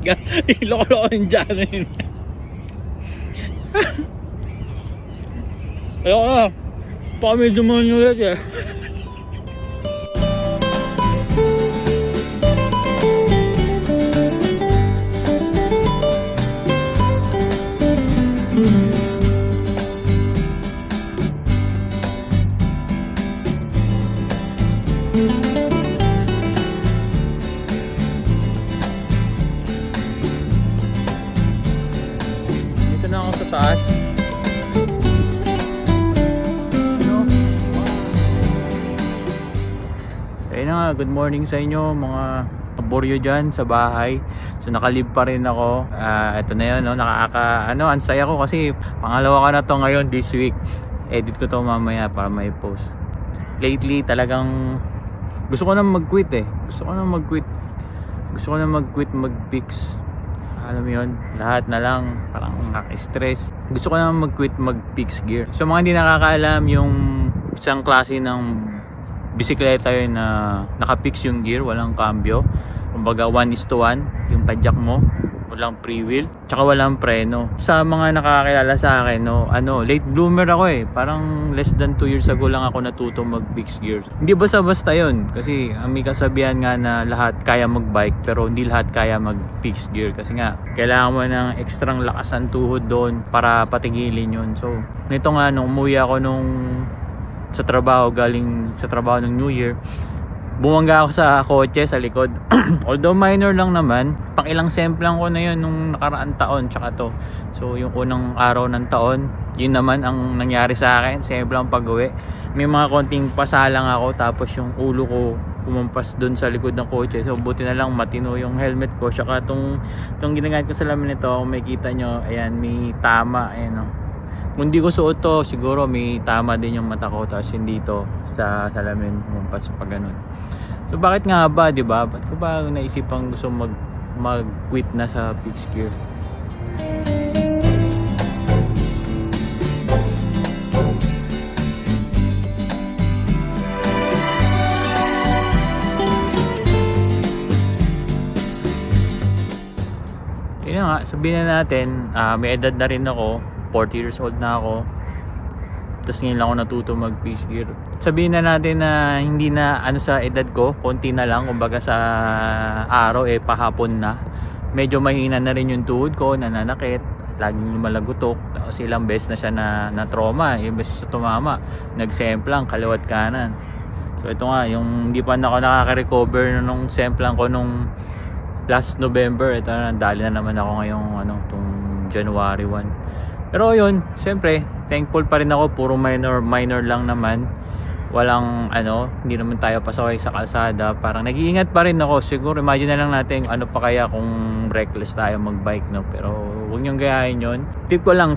Iloko-loko yung dyan yun. Ayoko na. Baka medyo manulit eh. Dito na ako sa taas. Ayun na nga, good morning sa inyo mga boryo dyan sa bahay. So nakalib pa rin ako. Ito na yun, no? Ang saya ko kasi pangalawa ka na to ngayon this week. Edit ko to mamaya para may post. Lately talagang gusto ko na mag-quit eh. Gusto ko na mag-quit mag-fix. Alam mo yun, lahat na lang parang nakaka-stress. Gusto ko na mag-quit mag-fix gear. So mga hindi nakakaalam, yung isang klase ng bisikleta yun na naka-fix yung gear, walang cambio. Kumbaga 1:1 yung padjak mo, walang pre-wheel, tsaka walang preno. Sa mga nakakilala sa akin, no, late bloomer ako eh. Parang less than 2 years ago lang ako natuto mag-fix gears. Hindi basta-basta yun, kasi may kasabihan nga na lahat kaya mag-bike, pero hindi lahat kaya mag-fix gear. Kasi nga, kailangan mo ng ekstrang lakas ng tuhod doon para patigilin yun. So, nito nga, nung umuwi ako galing sa trabaho ng New Year, bumangga ako sa kotse sa likod. Although minor lang naman, pang ilang semplang ko na yun nung nakaraang taon tsaka to. So yung unang araw ng taon, yun naman ang nangyari sa akin, semplang pag-uwi. May mga konting pasalang ako, tapos yung ulo ko umampas dun sa likod ng kotse. So buti na lang matino yung helmet ko, tsaka tong ginagamit ko sa lamin nito, kung makikita nyo, ayan, may tama, ayan o. Kung di ko suot to, siguro may tama din yung mata ko, tapos hindi to sa salamin umampas pag ganun. So bakit nga ba, di ba? Ba't ko ba naisipang gusto mag-quit na sa fixed gear? Yun nga, sabihin na natin, may edad na rin ako, 40 years old na ako. Tapos ngayon lang ako natuto mag-fixed gear. Sabihin na natin na hindi na sa edad ko, konti na lang, kumbaga sa araw pahapon na. Medyo mahina na rin yung tuhod ko, nananakit, laging lumalagutok. Tapos ilang beses na siya na trauma, yung beses sa tumama, nagsemplang kaliwat kanan. So ito nga, yung hindi pa ako nakaka-recover nung semplang ko nung last November. Ito na, dali na naman ako ngayong itong January 1. Pero yun, siyempre, thankful pa rin ako, puro minor lang naman. Walang hindi naman tayo pasaway sa kalsada. Parang nag-iingat pa rin ako. Siguro imagine na lang natin ano pa kaya kung reckless tayo mag-bike, no? Pero huwag niyong gayahin yun. Tip ko lang,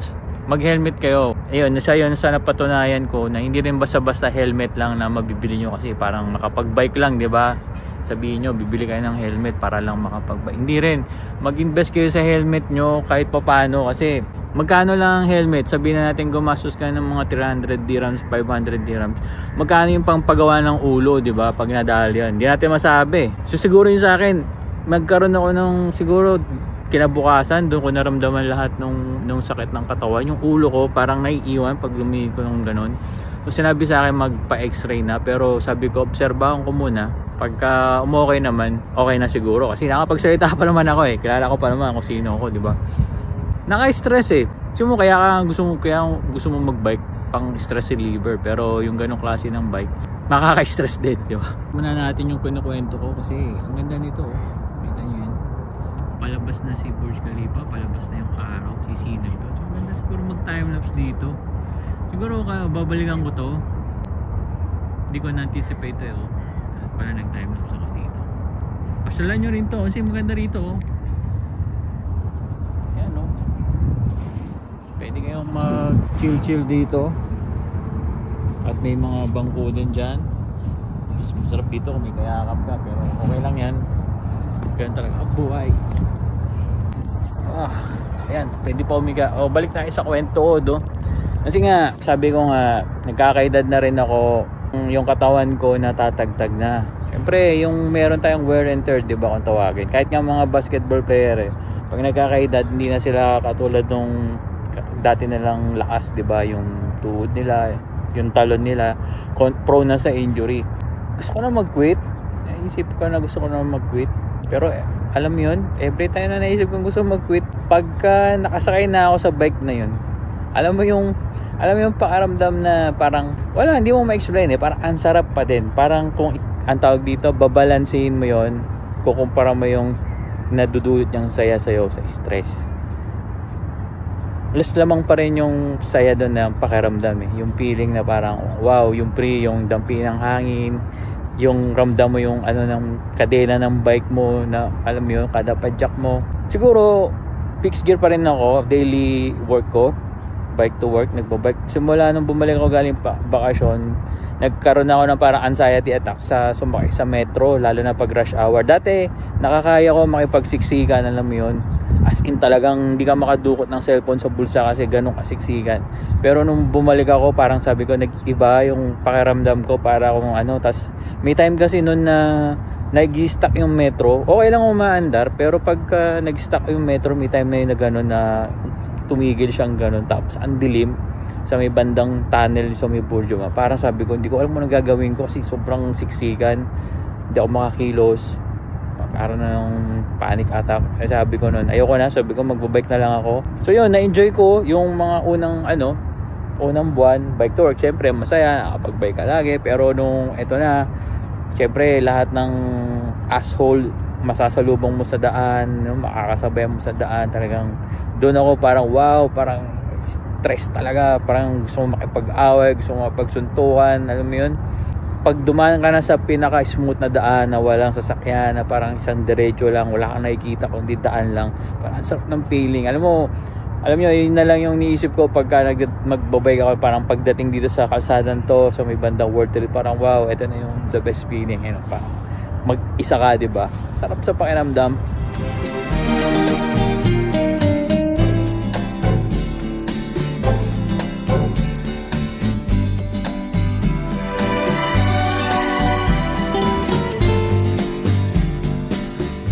mag-helmet kayo. Ayun, nasa napatunayan ko na hindi rin basta-basta helmet lang na mabibili nyo, kasi parang makapag-bike lang, di ba? Sabihin nyo, bibili kayo ng helmet para lang makapag-bike. Hindi rin. Mag-invest kayo sa helmet nyo kahit papano, kasi magkano lang ang helmet? Sabihin na natin gumastos ka ng mga 300 dirhams, 500 dirhams. Magkano yung pangpagawa ng ulo, di ba? Pag nadali yan. Hindi natin masabi. So siguro yun sa akin, magkaroon ako ng siguro kinabukasan, doon ko naramdaman lahat nung sakit ng katawan. Yung ulo ko parang naiiwan pag lumihig ko ng ganun. So sinabi sa akin magpa-x-ray na, pero sabi ko obserbahan ko muna. Pagka umokay naman, okay na siguro, kasi nakapagsalita pa naman ako kilala ko pa naman kung sino ako, di ba? Naka-stress kaya gusto mo mag-bike pang stress reliever, pero yung ganong klase ng bike makaka-stress din, di ba? Muna natin yung kinukwento ko, kasi ang ganda nito, kita nyo yan, palabas na si Burj Khalifa, palabas na yung araw, sisinig to. So ganda siguro mag-timelapse dito. Siguro babalikan ko to, hindi ko na-anticipate pala nag-timelapse ako dito. Pasyalan nyo rin to kasi maganda rito Ayan pwede kayong mag-chill dito, at may mga bangko din dyan. Mas masarap dito kung may kayakap ka, pero okay lang yan. Ganyan talaga ang buhay. Ayan, pwede pa umiga. Balik tayo sa kwento ko kasi nga, sabi ko nga, nagkakaedad na rin ako. Yung katawan ko natatagtag na. Siyempre syempre yung meron tayong wear and tear, 'di ba, kung tawagin. Kahit nga mga basketball player pag nagkakaedad hindi na sila katulad nung dati nilang lakas, 'di ba? Yung tuhod nila, yung talon nila, prone na sa injury. Gusto ko na mag-quit. Naisip ko na gusto ko na mag-quit. Pero alam mo yun, every time na naisip kong gusto mag-quit, pagka nakasakay na ako sa bike na yun, alam mo yung pakaramdam na parang wala, hindi mo ma-explain parang ang sarap pa din. Parang kung ang tawag dito, babalansehin mo yun, kukumpara mo yung nadudulot niyang saya sa'yo sa stress. Less lamang pa rin yung saya doon na pakiramdam yung feeling na parang wow, yung yung dampi ng hangin, yung ramdam mo yung ng kadena ng bike mo na alam mo yun, kada padjak mo. Siguro fixed gear pa rin ako daily work ko, bike to work, nagbabike. Simula nung bumalik ako galing bakasyon, nagkaroon ako ng parang anxiety attack sa sumakay sa metro, lalo na pag rush hour. Dati nakakaya ko makipagsiksikan, alam mo yun, as in talagang hindi ka makadukot ng cellphone sa bulsa kasi ganun kasiksikan. Pero nung bumalik ako, parang sabi ko nag-iba yung pakiramdam ko, para akong tas may time kasi nun na nag-stuck yung metro. Okay lang umaandar, pero pagka nag-stuck yung metro, may time na yun na gano'n na tumigil siyang gano'n, tapos ang dilim sa may bandang tunnel sa may Borjo. Parang sabi ko, hindi ko alam mo nang gagawin ko kasi sobrang siksikan, hindi ako makakilos, parang na ng panic attack. Sabi ko noon, ayoko na, sabi ko magbabike na lang ako. So yun, na-enjoy ko yung mga unang buwan bike to work. Syempre masaya, nakapag-bike ka lagi, pero nung eto na, syempre lahat ng asshole masasalubong mo sa daan, makakasabay mo sa daan, talagang doon ako parang wow, parang stress talaga, parang gusto mo makipag-away, gusto mo makipagsuntukan, alam mo yun. Pag dumaan ka na sa pinaka-smooth na daan na walang sasakyan, na parang isang diretso lang, wala kang nakikita kundi daan lang, parang sarap ng feeling. Alam mo yun na lang yung niisip ko pagka magbabike ako, parang pagdating dito sa kalsadan to, sa may bandang World Trade, parang wow, ito na yung the best feeling, parang mag-isa ka, diba? Sarap sa pakiramdam.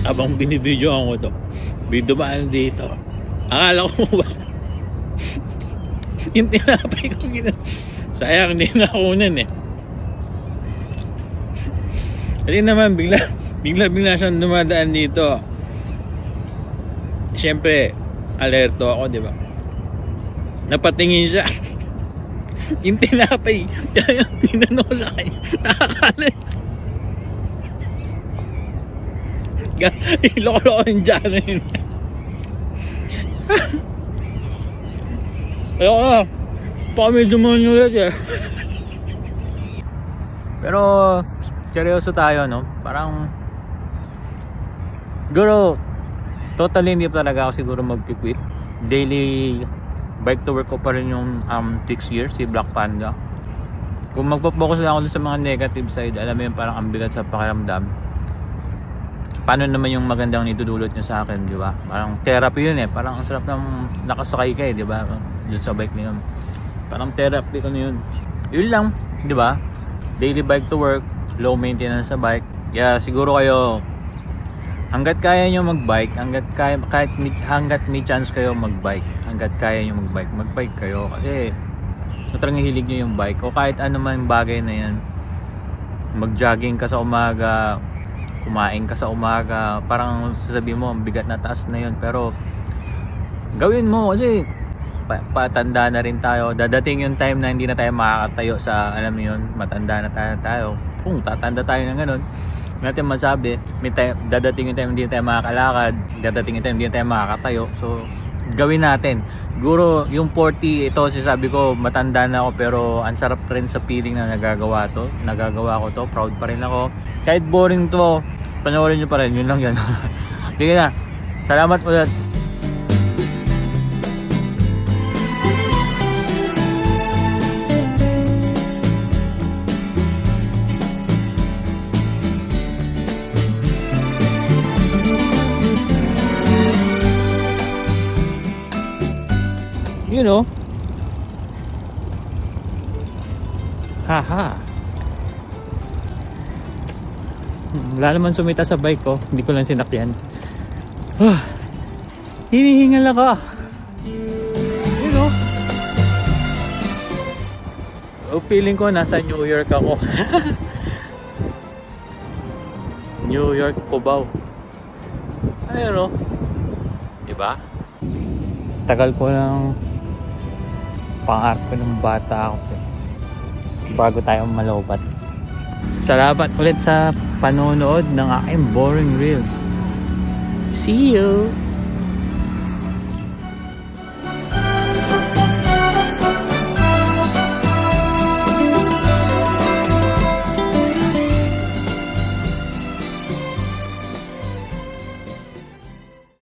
Habang binibidyoan ko to, dumaan dito, akala ko ba yung tinapay ko sayang, hindi na kunan kasi naman bigla siyang dumadaan dito. Siyempre alerto ako, diba? Napatingin siya yung tinapay, tinanong ko sa kanya, nakakala iloko-loko yung dyan na yun. Ayoko, baka medyo manulit pero seryoso tayo, no? Parang siguro totally hindi talaga ako siguro mag-quit. Daily bike to work ko pa rin yung 6 years, si Black Panda. Kung magpo-focus lang ako sa mga negative side, alam mo yun, parang ang bigat sa pakiramdam. Paano naman yung magandang nidudulot nyo sa akin, di ba? Parang therapy yun parang ang sarap ng nakasakay ka di ba? Dun sa bike na yun, parang therapy ko na yun. Yun lang, di ba? Daily bike to work, low maintenance sa bike. Kaya siguro kayo, hanggat kaya nyo magbike, hanggat may chance kayo magbike, hanggat kaya nyo magbike kayo. Kasi talagang hilig nyo yung bike, o kahit ano man bagay na yan. Mag-jogging ka sa umaga, kumain ka sa umaga, parang sasabihin mo ang bigat na taas na yun, pero gawin mo kasi patanda na rin tayo. Dadating yung time na hindi na tayo makakatayo sa, alam mo yun, matanda na tayo. Kung tatanda tayo ng ganun, hindi natin masabi. Dadating yung time hindi na tayo makakalakad, dadating yung time hindi na tayo makakatayo. So gawin natin. Siguro yung 40, ito sabi ko matanda na ako, pero ang sarap rin sa feeling na nagagawa ko to, proud pa rin ako. Kahit boring to, panoorin nyo pa rin, yun lang yan. Sige na, salamat ulit. You know, haha. Wala naman sumita sa bike ko. Hindi ko lang sinakyan. Hinihingal ako. You know? Feeling ko nasa New York ako. New York, Cubao. Ayun o. Diba? Tagal ko ng pangarap ko ng bata ako. Bago tayo malobat. Salamat ulit sa panonood ng aking boring reels. See you!